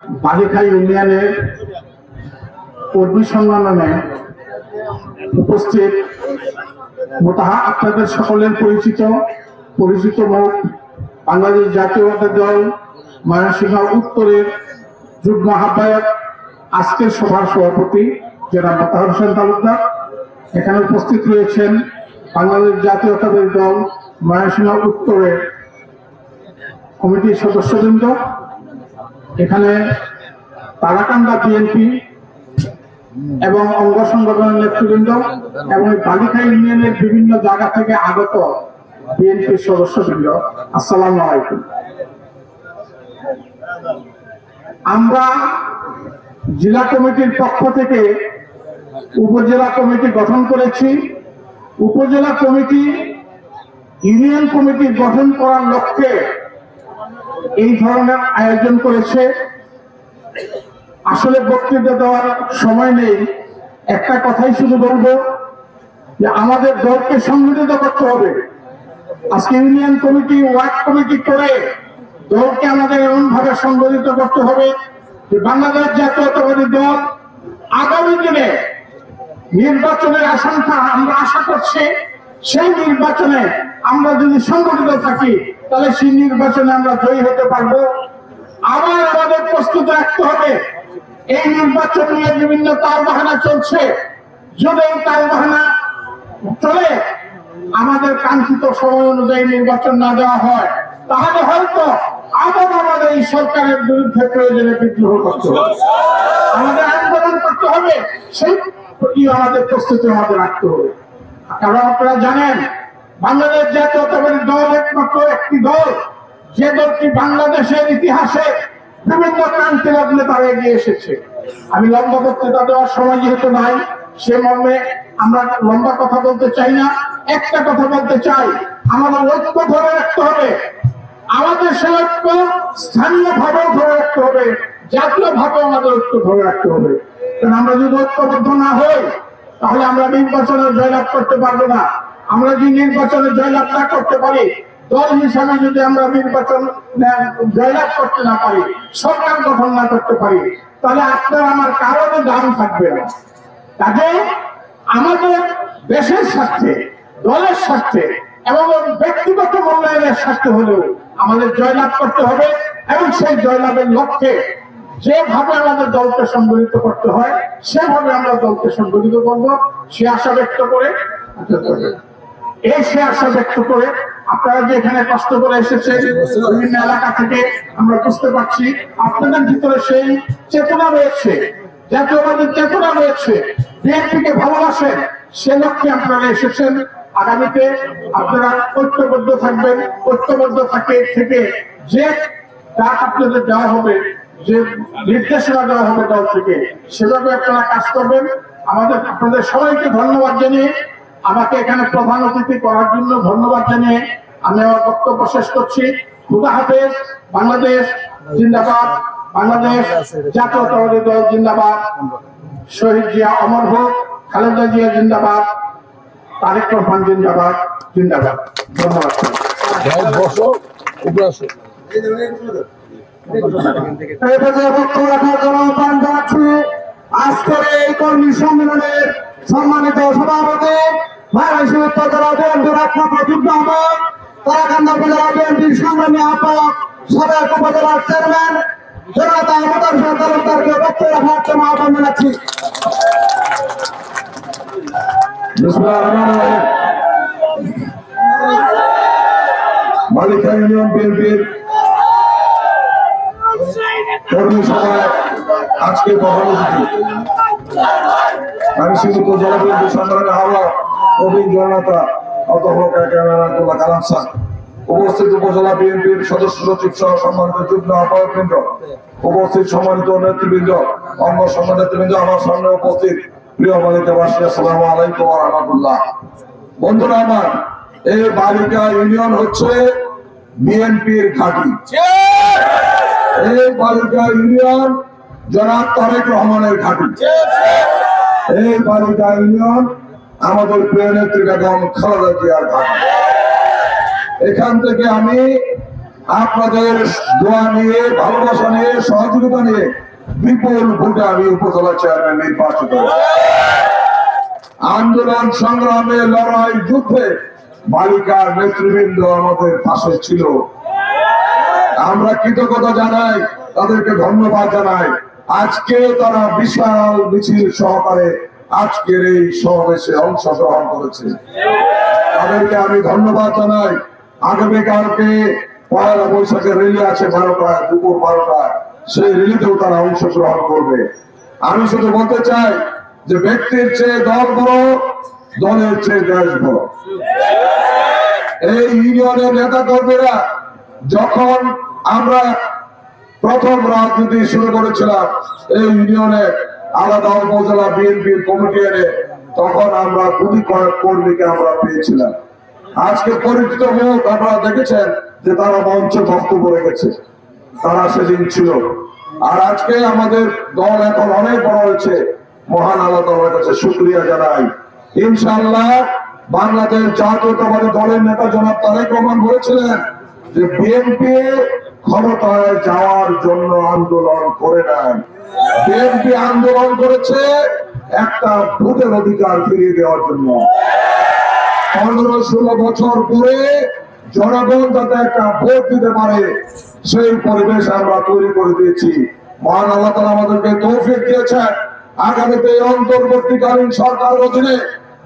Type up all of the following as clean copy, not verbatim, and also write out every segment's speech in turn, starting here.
বালিখা ইউনিয়নের কর্মী সম্মেলনে উপস্থিত মোতাহা আপনাদের সকলের পরিচিত মুখ বাংলাদেশ জাতীয়তাবাদী দল ময়মনসিংহ উত্তরের যুগ্ম আহ্বায়ক, আজকের সভার সভাপতি জনাব মোতাহার হোসেন তালুকদার। এখানে উপস্থিত রয়েছেন বাংলাদেশ জাতীয়তাবাদী দল ময়মনসিংহ উত্তরের কমিটির সদস্যবৃন্দ, এখানে তারাকান্দা বিএনপি এবং অঙ্গ সংগঠনের নেতৃবৃন্দ এবং বালিখা ইউনিয়নের বিভিন্ন জায়গা থেকে আগত বিএনপির সদস্যবৃন্দ, আসসালামু আলাইকুম। আমরা জেলা কমিটির পক্ষ থেকে উপজেলা কমিটি গঠন করেছি। উপজেলা কমিটি ইউনিয়ন কমিটি গঠন করার লক্ষ্যে এই ধরনের আয়োজন করেছে। আসলে বক্তৃতা দেওয়ার সময় নেই, একটা কথাই শুধু বলবো যে আমাদের দলকে সংগঠিত করতে হবে। আজকে ইউনিয়ন কমিটি, ওয়ার্ড কমিটি করে দলকে আমাদের এমন ভাবে সংগঠিত করতে হবে যে বাংলাদেশ জাতীয়তাবাদী দল আগামী দিনে নির্বাচনের আমরা আশা করছি সেই নির্বাচনে আমরা যদি সংগঠিত থাকি তাহলে সেই নির্বাচনে আমরা জয়ী হতে পারবো। আবার আমাদের প্রস্তুত রাখতে হবে। এই নির্বাচন নিয়ে বিভিন্ন তালবাহানা চলছে, যদি এই তালবাহানা চলে আমাদের কাঙ্ক্ষিত সময় অনুযায়ী নির্বাচন না দেওয়া হয় তাহলে হয়তো আবার আমাদের এই সরকারের বিরুদ্ধে প্রয়োজনে বিদ্রোহ করতে হবে, আমাদের আন্দোলন করতে হবে। সেই প্রতি আমাদের প্রস্তুতি আমাদের রাখতে হবে। কারণ আপনারা জানেন বাংলাদেশ জাতীয়তাবাদী দল একমাত্র একটি দল যে দলটি বাংলাদেশের ইতিহাসে বিভিন্ন ক্রান্তি লগ্নে তারা এগিয়ে এসেছে। আমি লম্বা বক্তৃতা দেওয়ার সময় যেহেতু নাই, সে মর্মে আমরা লম্বা কথা বলতে চাই না। একটা কথা বলতে চাই, আমাদের ঐক্য ধরে রাখতে হবে। আমাদের সে ঐক্য স্থানীয় ভাবেও ধরে রাখতে হবে, জাতীয় ভাবেও আমাদের ঐক্য ধরে রাখতে হবে। কারণ আমরা যদি ঐক্যবদ্ধ না হই তাহলে আমরা নির্বাচনে জয়লাভ করতে পারবো না। আমরা যদি নির্বাচনে জয়লাভ না করতে পারি, দল হিসাবে যদি আমরা নির্বাচন জয়লাভ করতে না পারি, সরকার গঠন না করতে পারি, তাহলে আপনার আমার কারণে দাম থাকবে না। কাজে আমাদের দেশের স্বার্থে, দলের স্বার্থে এবং ব্যক্তিগত মূল্যায়নের স্বার্থে হলেও আমাদের জয়লাভ করতে হবে এবং সেই জয়লাভের লক্ষ্যে যেভাবে আমাদের দলকে সংগঠিত করতে হয় সেভাবে আমরা দলকে সংগঠিত করবো। সে আশা ব্যক্ত করে আপনারা যে এখানে কষ্ট করে এসেছেন বিভিন্ন এলাকা থেকে আমরা বুঝতে পারছি আপনাদের ভিতরে সেই চেতনা রয়েছে, জাতীয়বাদী চেতনা রয়েছে, বিএনপিকে ভালোবাসেন, সে লক্ষ্যে আপনারা এসেছেন। আগামীতে আপনারা ঐক্যবদ্ধ থাকবেন। ঐক্যবদ্ধ থেকে যে ডাক আপনাদের দেওয়া হবে, যে নির্দেশনা দেওয়া হবে দল থেকে, সেভাবে আপনারা কাজ করবেন। আপনাদের সবাইকে ধন্যবাদ জানিয়ে, আমাকে এখানে প্রধান অতিথি করার জন্য ধন্যবাদ জানিয়ে আমি আমার বক্তব্য শেষ করছি। খুদা হাফেজ। বাংলাদেশ জিন্দাবাদ, বাংলাদেশ জাতীয়তাবাদী দল জিন্দাবাদ, শহীদ জিয়া অমর হোক, খালেদা জিয়া জিন্দাবাদ, তারেক রহমান জিন্দাবাদ, জিন্দাবাদ। ধন্যবাদ। আজকের এই কর্মী সম্মেলনের সম্মানিত সভাপতি ময়মনসিংহ উত্তর জেলা বিএনপির একমাত্র যুগ্ম আহ্বায়ক, তারাকান্দা উপজেলা বিএনপির সংগ্রামী আহ্বায়ক, সদর উপজেলার চেয়ারম্যান জনতা মোতাহার হোসেন তালুকদারকে বক্তব্য রাখার জন্য আহ্বান জানাচ্ছি। বালিখা ইউনিয়ন বিএনপির কর্মী সভায় আজকে ময়মনসিংহ উপজেলা বিএনপির সংগ্রামী আহ্বায়ক প্রবীণ জনতা কালাম স্যার, উপস্থিত উপজেলা বিএনপির সদস্য সচিব সহ সম্মানিত যুগ্ম আহ্বায়ক বৃন্দ, উপস্থিত সম্মানিত নেতৃবৃন্দ, অঙ্গ সংগঠন নেতৃবৃন্দ, আমার সামনে উপস্থিত প্রিয় বালিকাবাসী, আসসালামু আলাইকুম ওয়া রাহমাতুল্লাহ। বন্ধুরা আমার, এই বালিকা ইউনিয়ন হচ্ছে বিএনপির ঘাঁটি। এই বালিকা ইউনিয়ন জনাব তারেক রহমানের ঘাঁটি। এই বালিকা ইউনিয়ন আমাদের প্রিয় নেত্রী বেগম খালেদা জিয়ার ঘাঁটি। এখান থেকে আমি আপনাদের দোয়া নিয়ে, ভালোবাসা নিয়ে, সহযোগিতা নিয়ে বিপুল ভোটে আমি উপজেলা চেয়ারম্যান নির্বাচিত। আন্দোলন সংগ্রামে, লড়াই, যুদ্ধে বালিকার নেতৃবৃন্দ আমাদের পাশে ছিল। আমরা কৃতজ্ঞতা জানাই, তাদেরকে ধন্যবাদ জানাই। আজকে তারা বিশাল মিছিল সহকারে আজকের এই সমাবেশে অংশগ্রহণ করেছে। তাদেরকে আমি ধন্যবাদ জানাই। আগামীকালকে পয়লা বৈশাখের র্যালি আছে 12টায়, দুপুর 12টায়, সেই র্যালিতেও তারা অংশগ্রহণ করবে। আমি শুধু বলতে চাই যে ব্যক্তির চেয়ে দল বড়, দলের চেয়ে দেশ বড়। এই ইউনিয়নের নেতা কর্মীরা যখন আমরা প্রথম রাজনীতি শুরু করেছিলাম এই ইউনিয়নে, আলাদা উপজেলা বিএনপির কমিটি এনে, তখন আমরা কোটি কয়েক কর্মীকে আমরা পেয়েছিলাম। আজকে পরিচিত মুখ আপনারা দেখেছেন যে তারা মঞ্চে বক্তব্য রেখেছে, তারা সেদিন ছিল। আর আজকে আমাদের দল এখন অনেক বড় হয়েছে। মহান আল্লাহ তাআলার কাছে শুকরিয়া জানাই। ইনশাআল্লাহ বাংলাদেশ জাতীয়তাবাদী দলের নেতা জনাব তারেক রহমান বলেছিলেন যে বিএনপি ক্ষমতায় যাওয়ার জন্য আন্দোলন করে নাই, বিএনপি আন্দোলন করেছে একটা ভোটের অধিকার ফিরিয়ে দেওয়ার জন্য। 15-16 বছর পরে জনগণ যাতে একটা ভোট দিতে পারে সেই পরিবেশ আমরা তৈরি করে দিয়েছি। মহান আল্লাহ তাআলা আমাদেরকে তৌফিক দিয়েছেন। আগামীতে অন্তর্বর্তীকালীন সরকারের অধীনে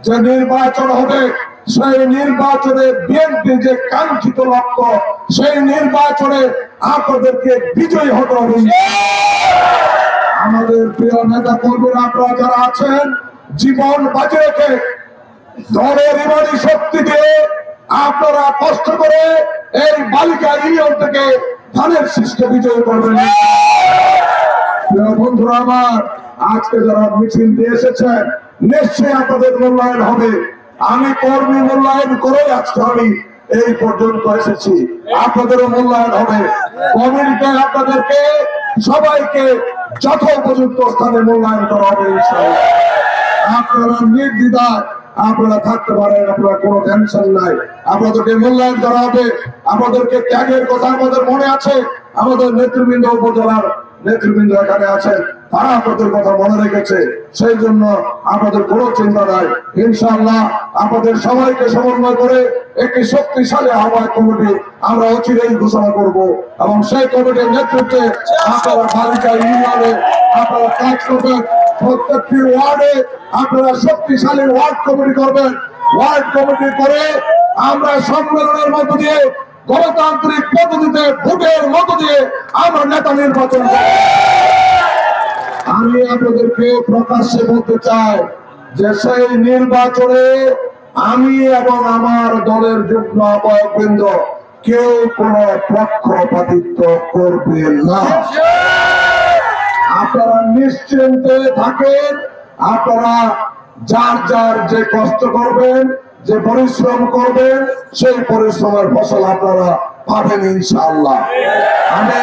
যে নির্বাচন হবে, সেই নির্বাচনে বিএনপি যে কাঙ্ক্ষিত লক্ষ্য, সেই নির্বাচনে আপনাদেরকে বিজয়ী হতে হবে। আমাদের প্রিয় নেতা কর্মীরা আপনারা যারা আছেন, জীবন বাজি রেখে দলের ইমানি শক্তি দিয়ে আপনারা কষ্ট করে এই বালিকা ইউনিয়ন থেকে ধানের শীষকে বিজয়ী করবেন। বন্ধুরা আমার, আজকে যারা মিছিল দিয়ে এসেছেন, নিশ্চয়ই আপনাদের মূল্যায়ন হবে। আমি কর্মী মূল্যায়ন করে আজকে আমি এই পর্যন্ত এসেছি, আপনাদেরও মূল্যায়ন হবে। কমিটিতে আপনাদেরকে সবাইকে যথোপযুক্ত স্থানে মূল্যায়ন করা হবে ইনশাআল্লাহ। আপনারা নির্দ্বিধায় আপনারা থাকতে পারেন, আপনারা কোনো টেনশন নাই। আপনাদেরকে মূল্যায়ন করা হবে। আমাদেরকে ত্যাগের কথা আমাদের মনে আছে। আমাদের নেতৃবৃন্দ, উপজেলার নেতৃবৃন্দ এখানে আছেন, তারা আপনাদের কথা মনে রেখেছে। সেই জন্য আপনাদের কোনো চিন্তা নাই। ইনশাআল্লাহ আপনাদের সবাইকে সমন্বয় করে একটি শক্তিশালী আহ্বায়ক কমিটি আমরা অচিরেই ঘোষণা করব, এবং সেই কমিটির নেতৃত্বে আপনারা বালিকা ইউনিয়নে আপনারা কাজ করবেন। প্রত্যেকটি ওয়ার্ডে আপনারা শক্তিশালী ওয়ার্ড কমিটি করবেন। ওয়ার্ড কমিটি করে আমরা সম্মেলনের মধ্য দিয়ে, গণতান্ত্রিক পদ্ধতিতে, ভোটের মধ্য দিয়ে আমরা নেতা নির্বাচন করব। আমি আপনাদেরকে প্রকাশ্যে বলতে চাই যে সেই নির্বাচনে আমি এবং আমার দলের যুগ্ম আহ্বায়কবৃন্দ কেউ কোনো পক্ষপাতিত্ব করবে না। আপনারা নিশ্চিন্তে থাকেন। আপনারা যার যার যে কষ্ট করবেন, যে পরিশ্রম করবেন, সেই পরিশ্রমের ফসল আপনারা পাবেন ইনশাআল্লাহ। আমি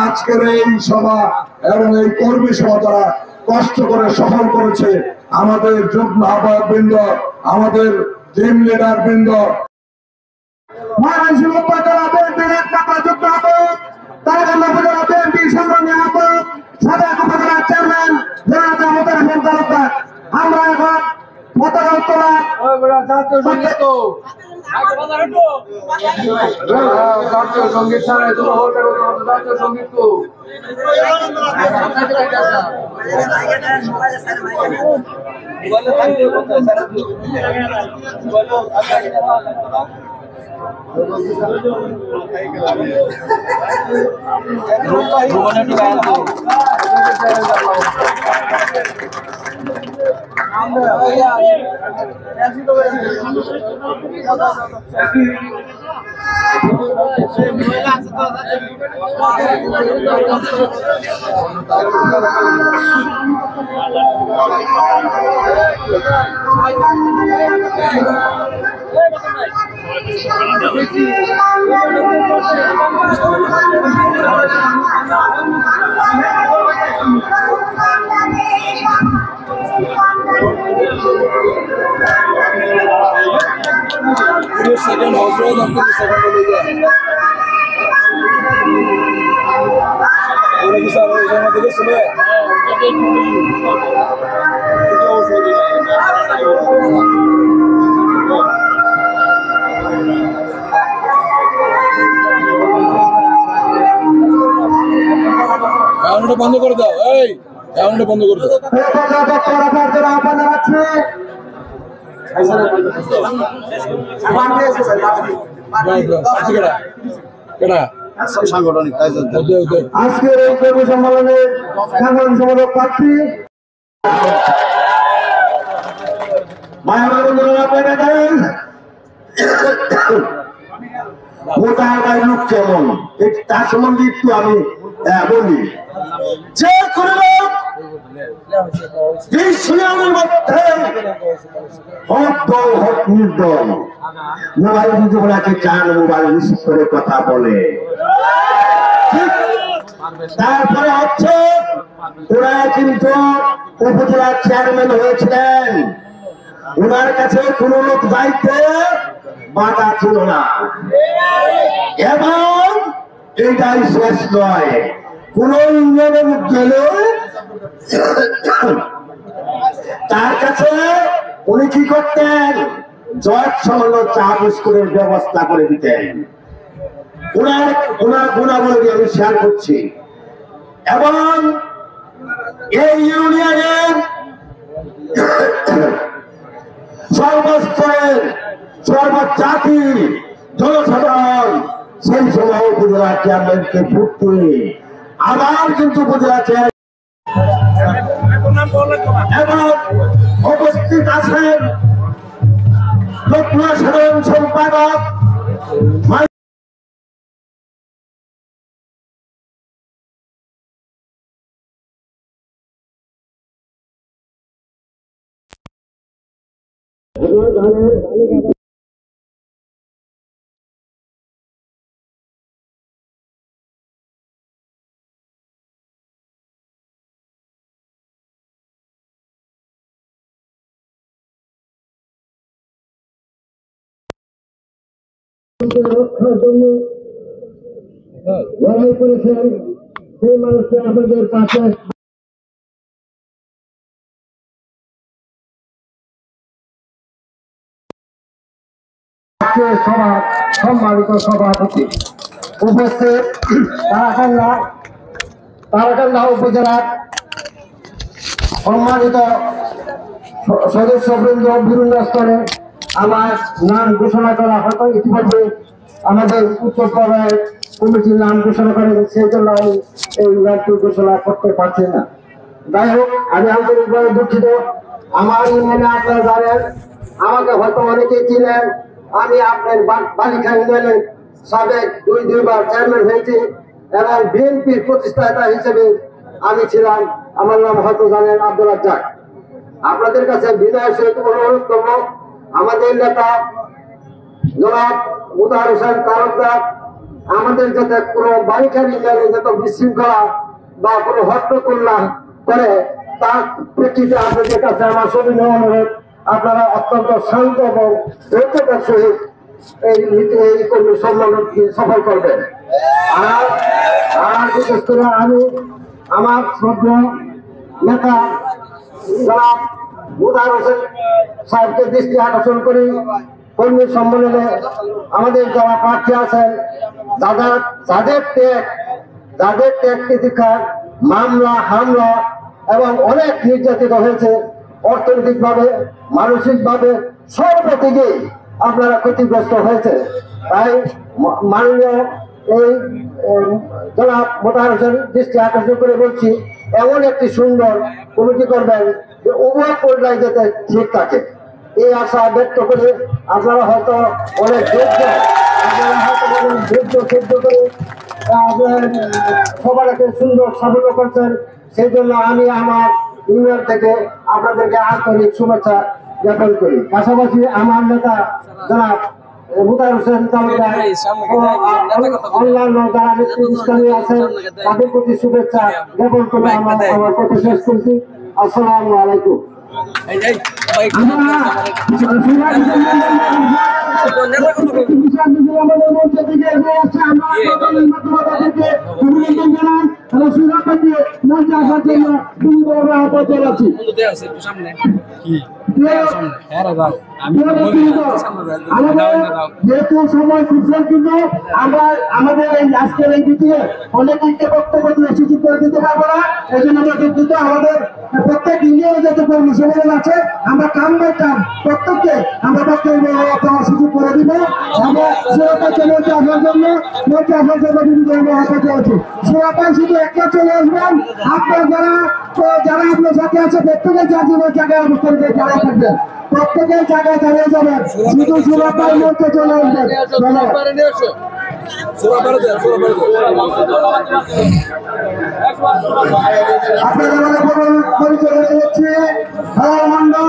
আজকের এই সভা এবং এই কর্মী সভা যারা কষ্ট করে সফল করেছে, আমাদের যুগ্ম আহ্বায়কবৃন্দ, আমাদের টিম লিডার বৃন্দ, আমরা এখন পতাকা উত্তোলন জাতীয় সঙ্গীত ছাড়াই তো জাতীয় সঙ্গীত তো সেকেন্ড হজরত বন্ধ করে দাও, এই বন্ধ করে দাও। আজকের এই কর্মী সম্মেলনে সাধারণ সম্পাদক প্রার্থী লোক কেমন তার সম্বন্ধে একটু আমি বলি যে কোনো মধ্যে হক দল হক নির্দল মোবাইল ওনাকে চান মোবাইল রিসিভ করে কথা বলে। তারপরে হচ্ছে ওরা কিন্তু উপজেলার চেয়ারম্যান হয়েছিলেন, ওনার কাছে কোন লোক যাইতে বাধা ছিল না, এবং এইটাই শেষ নয়, কোন ইউনিয়নের গেলে তার কাছে উনি কি করতেন, জয় সামান্য চা বিস্কুটের ব্যবস্থা করে দিতেন। ওনার গুণাবলী আমি শেয়ার করছি। এবং এই ইউনিয়নের সর্বস্তরের সর্বজাতির জনসাধারণ সেই সময় উপজেলা চেয়ারম্যানকে ভোট করে আবার কিন্তু উপজেলা চেয়ারম্যান এবং উপস্থিত আছেন সাধারণ সম্পাদক রক্ষার জন্য লড়াই করেছেন, সেই মানুষকে আমাদের পাশে সভা সম্মানিত সভাপতি উপস্থিত তারাকান্দা উপজেলার সম্মানিত সদস্যবৃন্দ, বিভিন্ন স্তরে আমার নাম ঘোষণা করা হয়তো ইতিমধ্যে আমাদের উত্তর পর্যায়ে কমিটির নাম ঘোষণা করেন, সেই জন্য আমি এই নামটি ঘোষণা করতে পারছি না। যাই হোক, আমি আন্তরিকভাবে দুঃখিত। আমার ইউনিয়নে আপনারা জানেন, আমাকে হয়তো অনেকেই চিনেন, আমি আপনার বালিকা ইউনিয়নের সাবেক দুইবার চেয়ারম্যান হয়েছি এবং বিএনপির প্রতিষ্ঠাতা হিসেবে আমি ছিলাম। আমার নাম হয়তো জানেন আব্দুল রাজ্জাক। আপনাদের কাছে বিনয়ের সহিত অনুরোধ করবো, আমাদের নেতা জনাব মুতাহার হোসেন তালুকদার আমাদের যাতে কোনো বালিকা ইউনিয়নে যত বিশৃঙ্খলা বা কোনো হট্টগোল করে, তার প্রেক্ষিতে আপনাদের কাছে আমার সবিনয় অনুরোধ, আপনারা অত্যন্ত শান্ত এবং ঐক্যতার সহিত এই কর্মী সম্মেলনকে সফল করবেন। আর বিশেষ করে আমি আমার শ্রদ্ধেয় নেতা জনাব মুতাহার হোসেন সাহেবকে দৃষ্টি আকর্ষণ করি, কর্মী সম্মেলনে আমাদের যারা প্রার্থী আছেন, যাদের ত্যাগ প্রতীক্ষার মামলা হামলা এবং অনেক নির্যাতিত হয়েছে, অর্থনৈতিকভাবে মানসিকভাবে সর্বদিকে আপনারা ক্ষতিগ্রস্ত হয়েছে। তাই মাননীয় এই জনাব মুতাহার হোসেন দৃষ্টি আকর্ষণ করে বলছি, এমন একটি সুন্দর কমিটি করবেন যে উভয় পর্যায়ে যাতে ঠিক থাকে, এই আশা ব্যক্ত করে আপনারা হয়তো অনেক সিদ্ধ করে আপনার সবাইকে সুন্দর সাফল্য করছেন। সেই জন্য আমি আমার ইউনিয়ন থেকে আপনাদেরকে আন্তরিক শুভেচ্ছা জ্ঞাপন করি। পাশাপাশি আমার নেতা জনাব মুতাহার হোসেন তালুকদার অন্যান্য যারা নেতৃস্থানীয় আছেন তাদের প্রতি শুভেচ্ছা জ্ঞাপন করে আমার কথা শেষ করছি। আসসালামু আলাইকুম। আমাদের মঞ্চ থেকে আমি সুরক্ষা দিয়ে মঞ্চে আসার জন্য বিনীতভাবে আহ্বান জানাচ্ছি। আমাদের যেহেতু সময় খুব কিন্তু আমরা আমাদের এই আজকের এই মিটিংয়ে অনেকে বক্তব্য দিয়ে সুযোগ করে দিতে পারবো না। এই জন্য আমরা দুঃখিত। আমাদের প্রত্যেক ইউনিয়নে যত কর্মী সম্মেলন আছে আমরা কাম বাই কাম প্রত্যেককে আমরা বক্তব্য দেওয়ার সুযোগ করে দিব। আমরা সুরক্ষাকে মঞ্চে আসার জন্য বিনীতভাবে আহ্বান জানাচ্ছি। সুরক্ষায় শুধু একটা চলে আসবেন, আপনার যারা আপনার সাথে আছে প্রত্যেকের জায়গায় অবস্থান করে যারা থাকবেন প্রত্যেকের জায়গায় দাঁড়িয়ে যাবেন, শুধু সুরক্ষার মধ্যে চলে আসবেন। আপনাদের পরিচয় হয়ে যাচ্ছে মন্ডল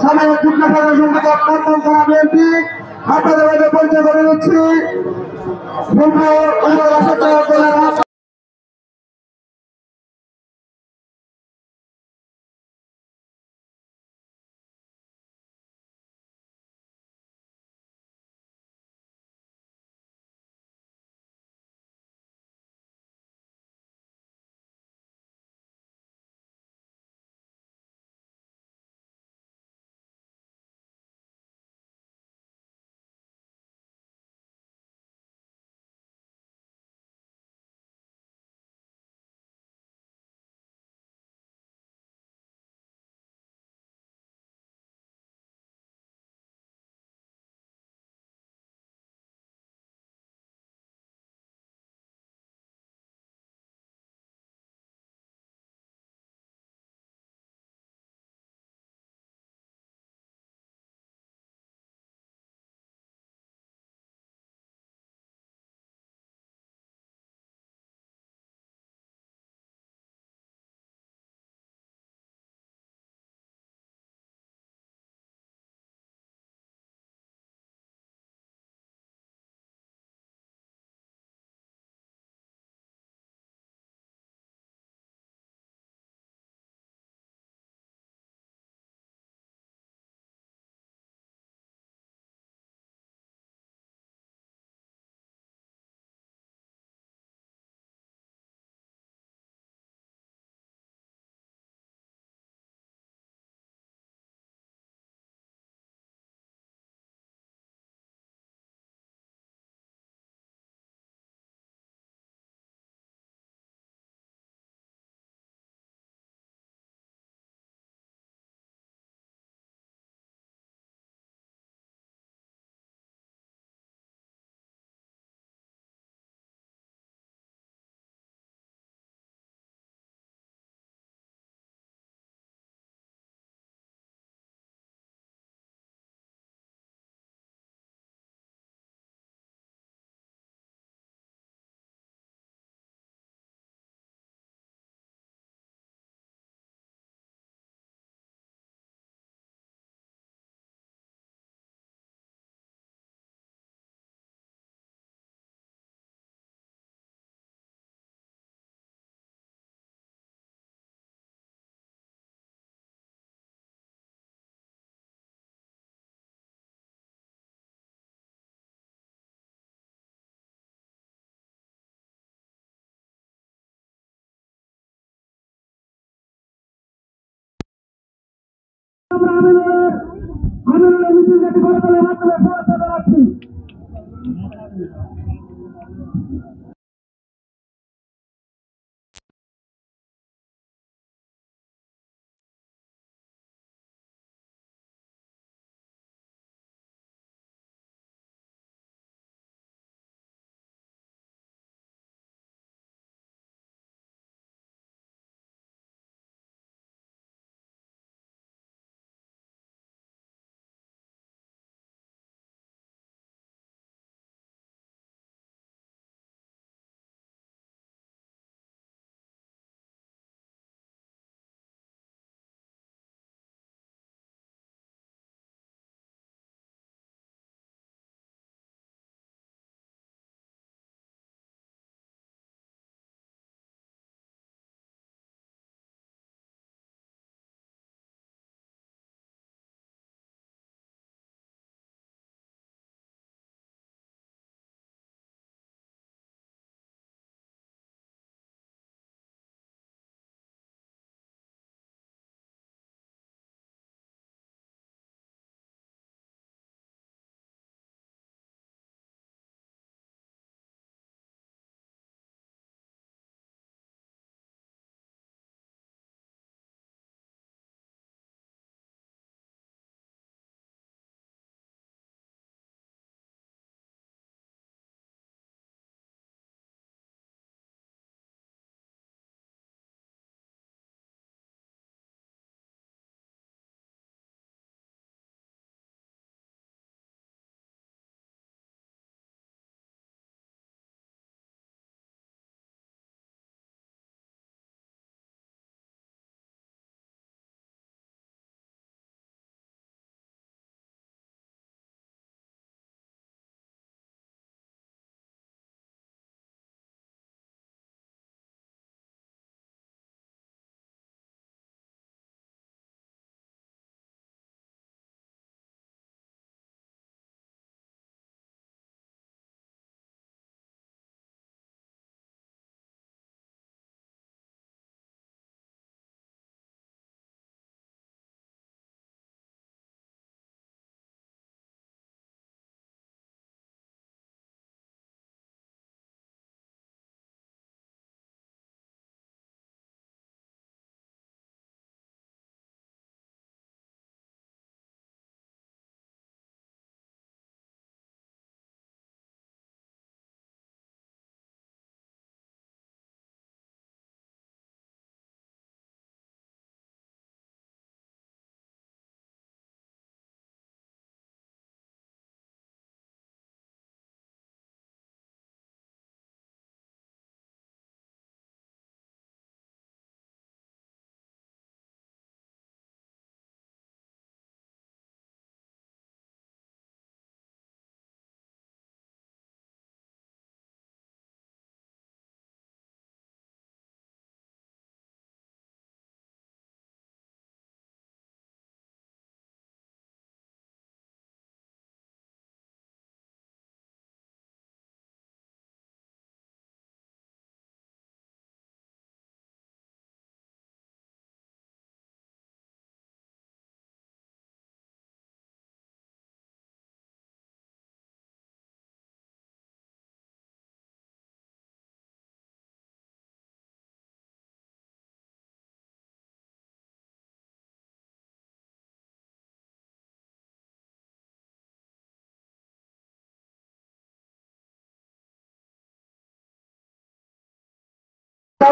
সাময়িক যুগ্ম সাধারণ সম্পাদক বিএনপি। আপনাদের পরিচয় করে দিচ্ছি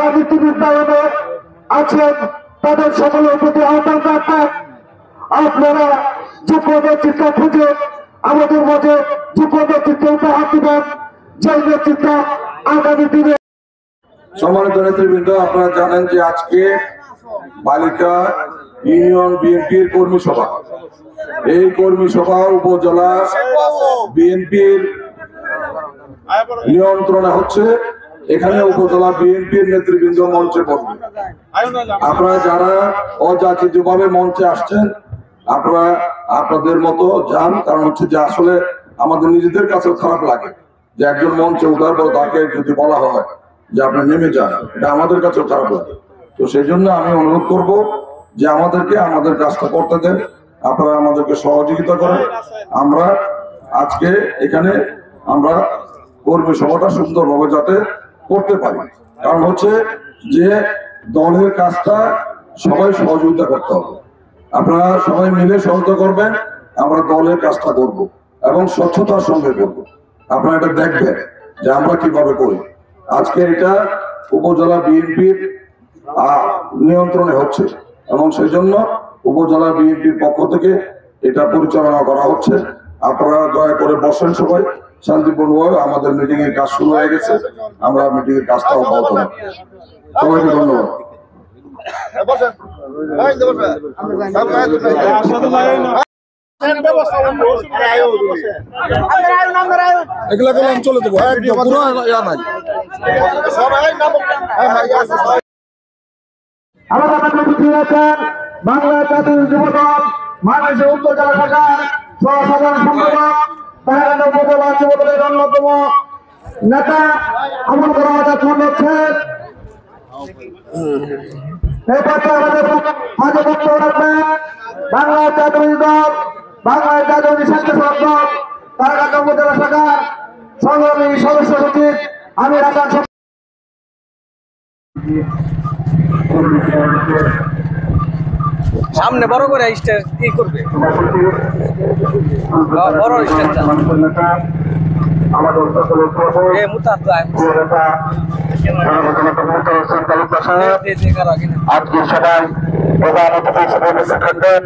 যারা নীতিবিদ্যায়নে আছেন তাদের সকলের প্রতি আহ্বান রাখবেন আপনারা যোগ্য নেতৃত্ব খুঁজে আমাদের মাঝে যোগ্য নেতৃত্ব উপহার দিবেন, যে নেতৃত্ব আগামী দিনে। সম্মানিত নেতৃবৃন্দ, আপনারা জানেন যে আজকে বালিকা ইউনিয়ন বিএনপির কর্মী সভা। এই কর্মী সভা উপজেলা বিএনপির নিয়ন্ত্রণে হচ্ছে। এখানে উপজেলা বিএনপির নেতৃবৃন্দ মঞ্চে পড়বে। আপনারা যারা অযাচিতভাবে মঞ্চে আসছেন আপনারা আপনাদের মতো যান, কারণ হচ্ছে যে আসলে আমাদের নিজেদের কাছেও খারাপ লাগে যে একজন মঞ্চে ওঠার পর তাকে যদি বলা হয় যে আপনি নেমে যান, এটা আমাদের কাছেও খারাপ লাগে। তো সেই জন্য আমি অনুরোধ করব যে আমাদেরকে আমাদের কাজটা করতে দেন, আপনারা আমাদেরকে সহযোগিতা করেন। আমরা আজকে এখানে আমরা কর্মী সভাটা সুন্দরভাবে যাতে করতে পারি, কারণ হচ্ছে যে দলের কাজটা সবাই সহযোগিতা করতে হবে। আপনারা সবাই মিলে সহযোগিতা করবেন, আমরা দলের কাজটা করব এবং স্বচ্ছতার সঙ্গে করব। আপনারা এটা দেখবেন যে আমরা কিভাবে করি। আজকে এটা উপজেলা বিএনপির নিয়ন্ত্রণে হচ্ছে এবং সেই জন্য উপজেলা বিএনপির পক্ষ থেকে এটা পরিচালনা করা হচ্ছে। আপনারা দয়া করে বসেন, সবাই শান্তিপূর্ণভাবে। আমাদের মিটিং এর কাজ শুরু হয়ে গেছে, আমরা মিটিং এর কাজটা অব্যাহত রাখব। সবাইকে ধন্যবাদ। এগুলা করলাম চলে দেবো, বাংলা জাতীয় যুবদল বাংলাদেশের উত্তর জেলা শাখার সহসাধারণ সম্পাদক তাহারা উপজেলা যুবদলের অন্যতম নেতা আমল করা হচ্ছেন। এই পথে আমাদের মাঝে বক্তব্য রাখবেন বাংলা জাতীয় দল বাংলাদেশ জাতীয় স্বেচ্ছাসেবক দল তারাকান্দা উপজেলা শাখার সংগ্রামী সদস্য সচিব আমির হাসান। সামনে বড় করে স্টেজ কি করবে, বড় স্টেজটা আজকে সবাই প্রধান অতিথি হিসেবে থাকবেন।